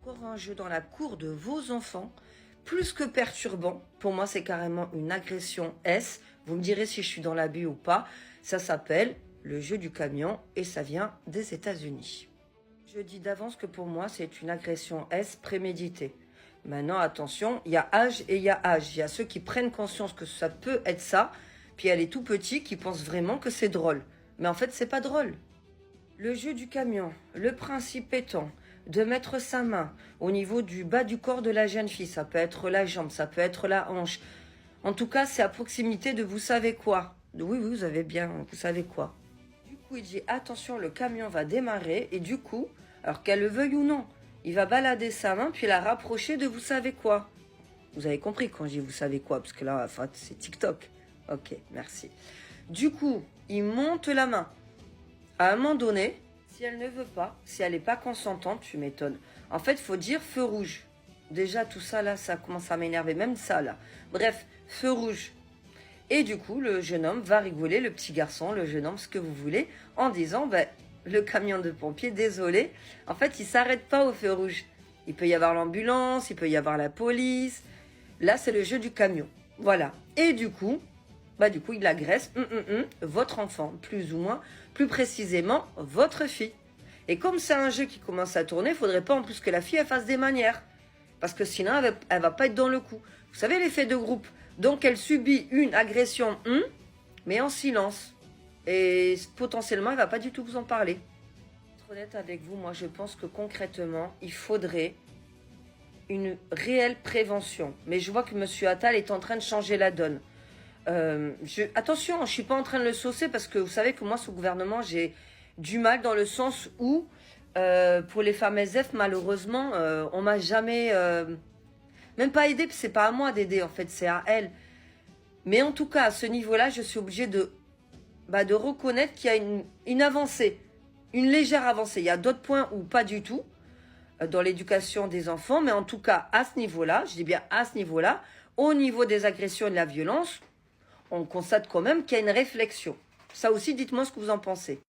Encore un jeu dans la cour de vos enfants, plus que perturbant. Pour moi, c'est carrément une agression S. Vous me direz si je suis dans l'abus ou pas. Ça s'appelle le jeu du camion et ça vient des États-Unis. Je dis d'avance que pour moi, c'est une agression S préméditée. Maintenant, attention, il y a âge et il y a âge. Il y a ceux qui prennent conscience que ça peut être ça, puis il y a les tout petits qui pensent vraiment que c'est drôle. Mais en fait, c'est pas drôle. Le jeu du camion, le principe étant de mettre sa main au niveau du bas du corps de la jeune fille. Ça peut être la jambe, ça peut être la hanche. En tout cas, c'est à proximité de vous savez quoi. Oui, vous avez bien, vous savez quoi. Du coup, il dit attention, le camion va démarrer et du coup, alors qu'elle le veuille ou non, il va balader sa main puis la rapprocher de vous savez quoi. Vous avez compris quand je dis vous savez quoi, parce que là, enfin, c'est TikTok. Ok, merci. Du coup, il monte la main. À un moment donné, si elle ne veut pas, si elle n'est pas consentante, tu m'étonnes. En fait, il faut dire feu rouge. Déjà, tout ça, là, ça commence à m'énerver. Même ça, là. Bref, feu rouge. Et du coup, le jeune homme va rigoler, le petit garçon, le jeune homme, ce que vous voulez, en disant, ben, le camion de pompiers, désolé. En fait, il s'arrête pas au feu rouge. Il peut y avoir l'ambulance, il peut y avoir la police. Là, c'est le jeu du camion. Voilà. Et du coup, il agresse votre enfant, plus ou moins, plus précisément, votre fille. Et comme c'est un jeu qui commence à tourner, il faudrait pas en plus que la fille elle fasse des manières. Parce que sinon, elle va pas être dans le coup. Vous savez, l'effet de groupe. Donc, elle subit une agression, mais en silence. Et potentiellement, elle va pas du tout vous en parler. Pour être honnête avec vous, moi, je pense que concrètement, il faudrait une réelle prévention. Mais je vois que Monsieur Attal est en train de changer la donne. Attention, je suis pas en train de le saucer parce que vous savez que moi, sous gouvernement, j'ai du mal dans le sens où, pour les femmes SF, malheureusement, on m'a jamais, même pas aidé, c'est pas à moi d'aider en fait, c'est à elles. Mais en tout cas, à ce niveau-là, je suis obligée de reconnaître qu'il y a une avancée, une légère avancée. Il y a d'autres points où pas du tout dans l'éducation des enfants, mais en tout cas, à ce niveau-là, je dis bien à ce niveau-là, au niveau des agressions et de la violence, on constate quand même qu'il y a une réflexion. Ça aussi, dites-moi ce que vous en pensez.